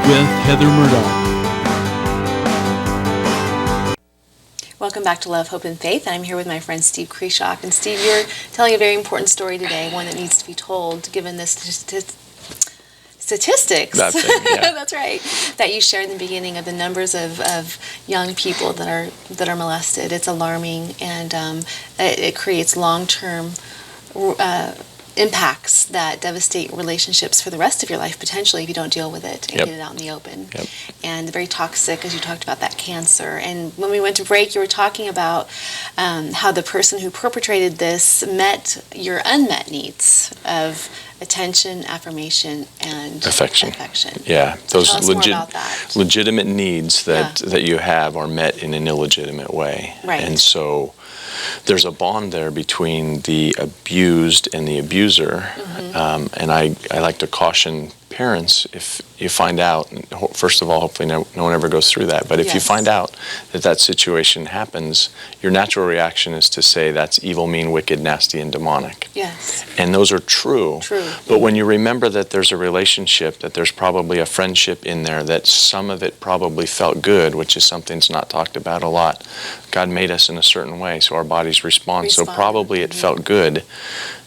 with Heather Murdock. Welcome back to Love, Hope, and Faith. I'm here with my friend Steve Krieshok. And Steve, you're telling a very important story today, one that needs to be told, given the statistics. That thing, yeah. That's right. That you shared in the beginning of the numbers of young people that are molested. It's alarming, and it creates long-term impacts that devastate relationships for the rest of your life, potentially, if you don't deal with it and Yep. get it out in the open. Yep. And very toxic, as you talked about that cancer. And when we went to break, you were talking about how the person who perpetrated this met your unmet needs of attention, affirmation, and Affection. affection. Yeah, So those tell us more about that. legitimate needs that you have are met in an illegitimate way. Right. And so there's a bond there between the abused and the abuser. And I like to caution parents, if you find out, first of all, hopefully no one ever goes through that, but if you find out that situation happens, your natural reaction is to say that's evil, mean, wicked, nasty, and demonic. Yes. And those are true. True. But when you remember that there's a relationship, that there's probably a friendship in there, that some of it probably felt good, which is something that's not talked about a lot. God made us in a certain way, so our bodies respond. So probably it felt good.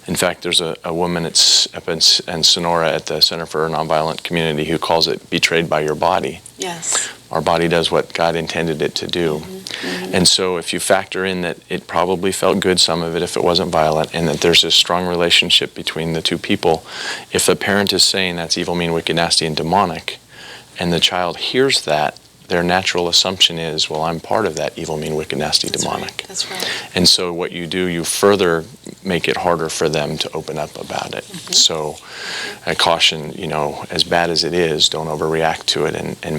In fact, there's a woman up in Sonora at the Center for Nonviolent Community who calls it betrayed by your body. Yes. Our body does what God intended it to do. And so if you factor in that it probably felt good, some of it, if it wasn't violent, and that there's a strong relationship between the two people, if the parent is saying that's evil, mean, wicked, nasty, and demonic, and the child hears that, their natural assumption is, well, I'm part of that evil, mean, wicked, nasty, demonic. That's right. And so what you do, you further make it harder for them to open up about it. So I caution, as bad as it is, don't overreact to it and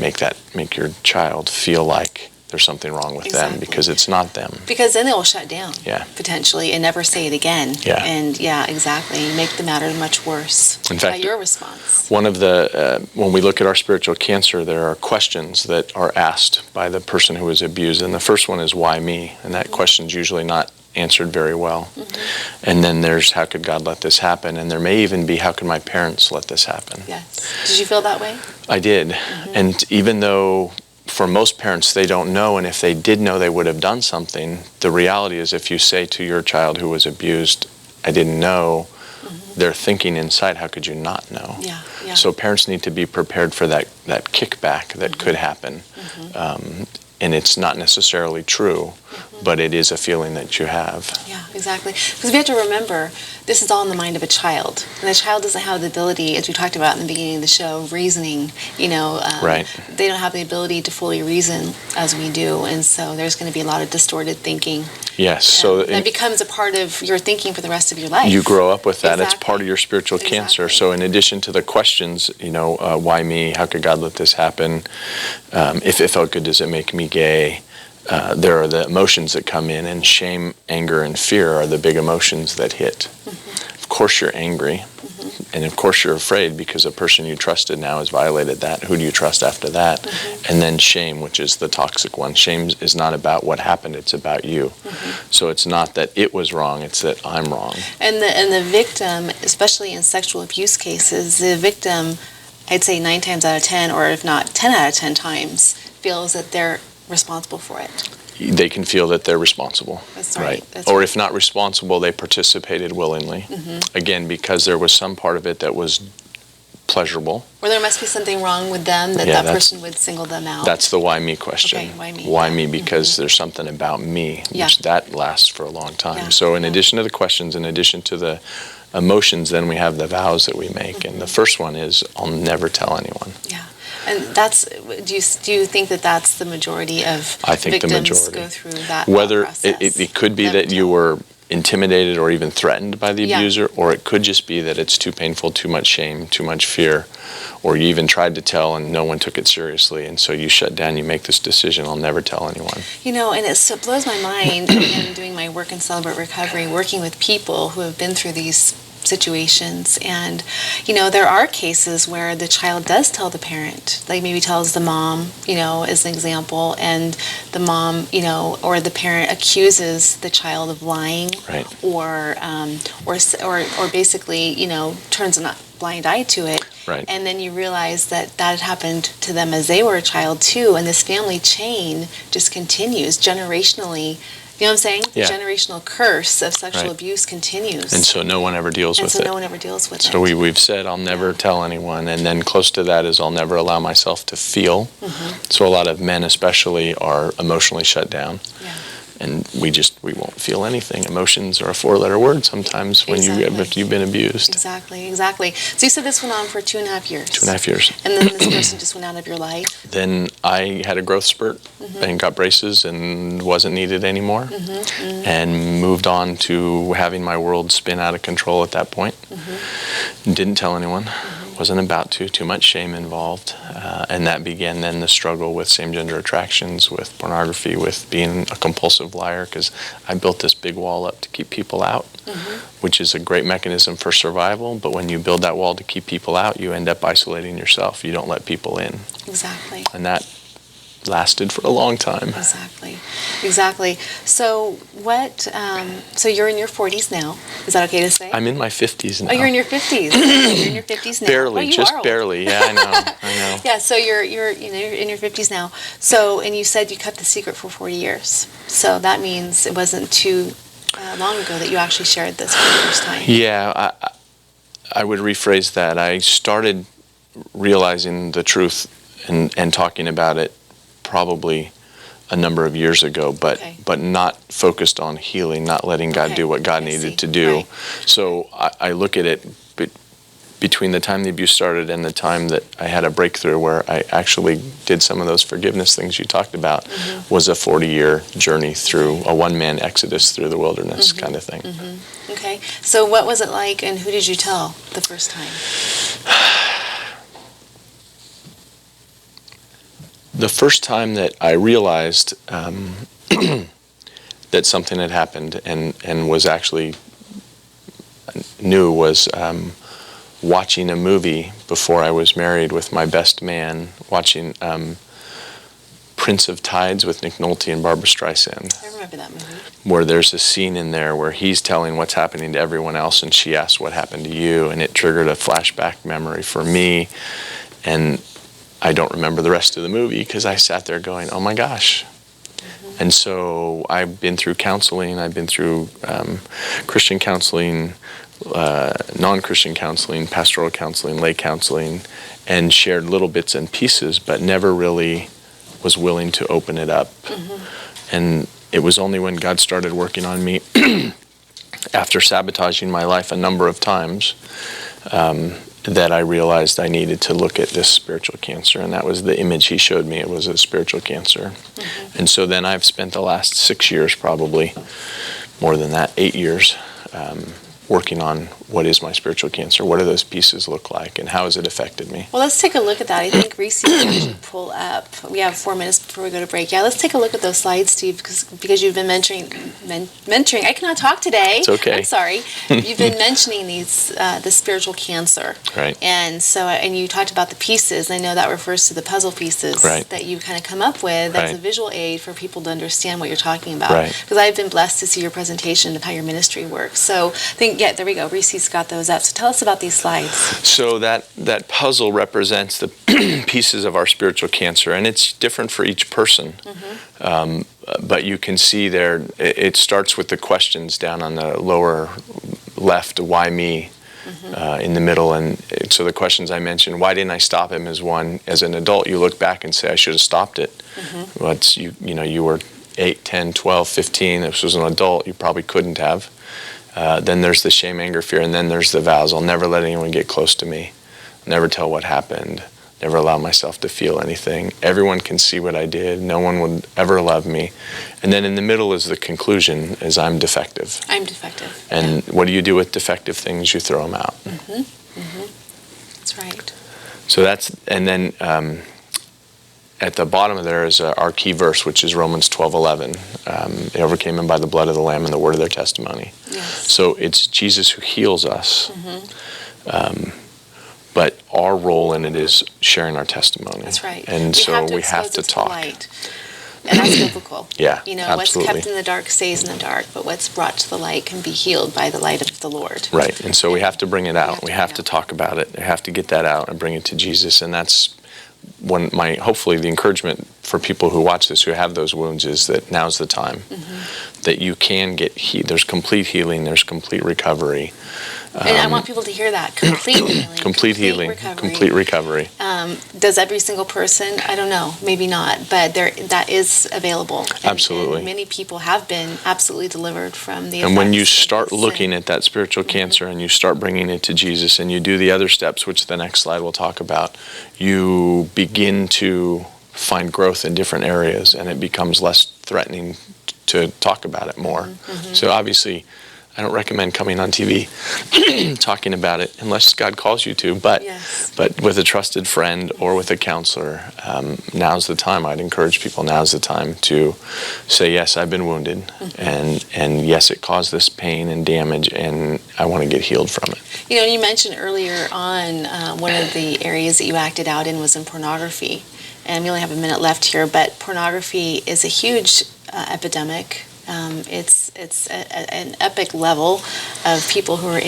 make your child feel like there's something wrong with them, because it's not them. Because then they will shut down, potentially, and never say it again. Yeah. And exactly. You make the matter much worse. In fact, by your response. One of the, when we look at our spiritual cancer, there are questions that are asked by the person who was abused. And the first one is, why me? And that question's usually not answered very well. And then there's, how could God let this happen? And there may even be, how could my parents let this happen? Yes. Did you feel that way? I did. And even though for most parents they don't know, and if they did know they would have done something, the reality is if you say to your child who was abused, I didn't know, they're thinking inside, how could you not know? Yeah. So parents need to be prepared for that kickback that could happen. And it's not necessarily true, but it is a feeling that you have. Yeah, exactly. Because we have to remember, this is all in the mind of a child. And the child doesn't have the ability, as we talked about in the beginning of the show, reasoning. Right. They don't have the ability to fully reason as we do. And so there's going to be a lot of distorted thinking. Yes. So that becomes a part of your thinking for the rest of your life. You grow up with that. Exactly. It's part of your spiritual cancer. So in addition to the questions, why me? How could God let this happen? If it felt good, does it make me gay? There are the emotions that come in, and shame, anger, and fear are the big emotions that hit. Of course you're angry, and of course you're afraid because a person you trusted now has violated that. Who do you trust after that? And then shame, which is the toxic one. Shame is not about what happened, it's about you. So it's not that it was wrong, it's that I'm wrong. And the victim, especially in sexual abuse cases, the victim, I'd say 9 times out of 10, or if not 10 out of 10 times, feels that they're responsible for it. They can feel that they're responsible. That's right. Or if not responsible, they participated willingly. Again, because there was some part of it that was pleasurable. Or there must be something wrong with them that person would single them out. That's the why me question. Okay, why me? Why me? Because there's something about me. That lasts for a long time. Yeah. So in addition to the questions, in addition to the emotions, then we have the vows that we make. And the first one is, I'll never tell anyone. Yeah. And that's, do you think that that's the majority of I think victims the majority go through that Whether process? It could be that you were intimidated or even threatened by the abuser, or it could just be that it's too painful, too much shame, too much fear, or you even tried to tell and no one took it seriously, and so you shut down, you make this decision, I'll never tell anyone. And it blows my mind, again, doing my work in Celebrate Recovery, working with people who have been through these situations. And, there are cases where the child does tell the parent, like maybe tells the mom, as an example, and the mom, or the parent accuses the child of lying, right. or basically, turns a blind eye to it. Right. And then you realize that had happened to them as they were a child too, and this family chain just continues generationally. You know what I'm saying? Yeah. The generational curse of sexual Right. abuse continues. And so no one ever deals with it. No one ever deals with it. So we've said, I'll never tell anyone. And then close to that is, I'll never allow myself to feel. Mm-hmm. So a lot of men especially are emotionally shut down. Yeah. And we won't feel anything. Emotions are a 4-letter word sometimes when Exactly. you've been abused. Exactly. So you said this went on for 2.5 years. 2.5 years. And then this person just went out of your life? Then I had a growth spurt and got braces and wasn't needed anymore, and moved on to having my world spin out of control at that point. Didn't tell anyone. Wasn't about to. Too much shame involved. And that began then the struggle with same-gender attractions, with pornography, with being a compulsive liar, because I built this big wall up to keep people out, which is a great mechanism for survival. But when you build that wall to keep people out, you end up isolating yourself. You don't let people in. Exactly. And that lasted for a long time. Exactly. So so you're in your 40s now. Is that okay to say? I'm in my 50s now. Oh, you're in your 50s. You're in your 50s now. Barely, oh, just barely. Yeah, I know. Yeah, so you're in your 50s now. So, and you said you kept the secret for 40 years. So that means it wasn't too long ago that you actually shared this for the first time. Yeah, I would rephrase that. I started realizing the truth and talking about it probably a number of years ago, but not focused on healing, not letting God do what God needed to do. Right. So I look at it, but between the time the abuse started and the time that I had a breakthrough where I actually did some of those forgiveness things you talked about, was a 40-year journey through a one-man exodus through the wilderness kind of thing. Okay. So what was it like, and who did you tell the first time? The first time that I realized that something had happened and was actually knew was watching a movie before I was married with my best man, watching Prince of Tides with Nick Nolte and Barbara Streisand. I remember that movie. Where there's a scene in there where he's telling what's happening to everyone else, and she asks what happened to you, and it triggered a flashback memory for me. And I don't remember the rest of the movie because I sat there going, oh my gosh. And so I've been through counseling, I've been through Christian counseling, non-Christian counseling, pastoral counseling, lay counseling, and shared little bits and pieces, but never really was willing to open it up. And it was only when God started working on me after sabotaging my life a number of times, that I realized I needed to look at this spiritual cancer, and that was the image he showed me. It was a spiritual cancer. And so then I've spent the last 6 years, probably more than that, 8 years, working on what is my spiritual cancer, what do those pieces look like, and how has it affected me. Well, let's take a look at that. I think Reese should pull up. We have 4 minutes before we go to break. Yeah, let's take a look at those slides, Steve, because you've been mentoring. I cannot talk today. It's okay. I'm sorry. You've been mentioning the spiritual cancer. Right. And you talked about the pieces. I know that refers to the puzzle pieces that you kind of come up with. That's a visual aid for people to understand what you're talking about. Right. Because I've been blessed to see your presentation of how your ministry works. So there we go. Reese's got those up. So tell us about these slides. So that puzzle represents the pieces of our spiritual cancer, and it's different for each person. But you can see there, it starts with the questions down on the lower left, why me, in the middle. And so the questions I mentioned, why didn't I stop him, is one. As an adult, you look back and say, I should have stopped it. Well, it's, you were 8, 10, 12, 15. If this was an adult, you probably couldn't have. Then there's the shame, anger, fear, and then there's the vows. I'll never let anyone get close to me. Never tell what happened. Never allow myself to feel anything. Everyone can see what I did. No one would ever love me. And then in the middle is the conclusion, is I'm defective. I'm defective. And what do you do with defective things? You throw them out. That's right. So that's, and then at the bottom of there is our key verse, which is Romans 12:11. They overcame him by the blood of the Lamb and the word of their testimony. Yes. So it's Jesus who heals us, but our role in it is sharing our testimony. That's right. And we have to talk. Light. And that's biblical. Yeah, What's absolutely. kept in the dark stays in the dark, but what's brought to the light can be healed by the light of the Lord. Right, and so we have to bring it out. We have to bring it talk about it. We have to get that out and bring it to Jesus. And that's hopefully the encouragement for people who watch this, who have those wounds, is that now's the time that you can get there's complete healing, there's complete recovery. And I want people to hear that. Complete healing. Complete healing. Recovery. Complete recovery. Does every single person? I don't know. Maybe not. But that is available. Absolutely. And many people have been absolutely delivered from the And when you effects of start sin. looking at that spiritual cancer and you start bringing it to Jesus and you do the other steps, which the next slide will talk about, you begin to find growth in different areas and it becomes less threatening to talk about it more. So obviously, I don't recommend coming on TV talking about it unless God calls you to, but with a trusted friend or with a counselor, now's the time. I'd encourage people, now's the time to say, yes, I've been wounded, and yes, it caused this pain and damage, and I want to get healed from it. You mentioned earlier on one of the areas that you acted out in was in pornography, and we only have a minute left here, but pornography is a huge epidemic. It's an epic level of people who are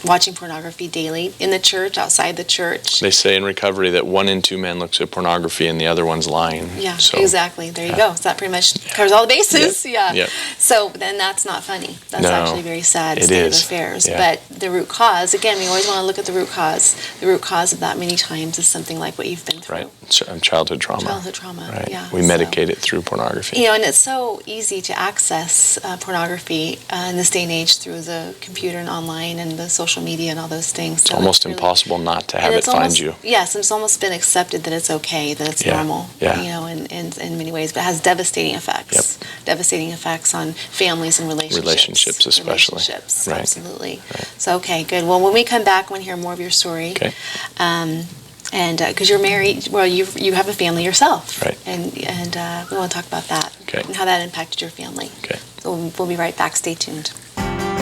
watching pornography daily in the church, outside the church. They say in recovery that 1 in 2 men looks at pornography and the other one's lying. Yeah, so, exactly. There you go. So that pretty much covers all the bases. Yep. Yep. So then that's not funny. That's actually very sad state of affairs. Yeah. But the root cause, again, we always want to look at the root cause. The root cause of that many times is something like what you've been through. Right. Childhood trauma. Childhood trauma, right. yeah. We medicate it through pornography. And it's so easy to access pornography in this day and age through the computer and online and the social media and all those things. It's almost impossible not to have it find you. Yes, and it's almost been accepted that it's okay, that it's normal, in many ways, but it has devastating effects. Devastating effects on families and relationships. Relationships especially. Relationships, right. Absolutely. Right. So, okay, good. Well, when we come back, I want to hear more of your story. Okay. And because you're married, well, you have a family yourself. Right. And we want to talk about that. Okay. And how that impacted your family. Okay. So we'll be right back. Stay tuned.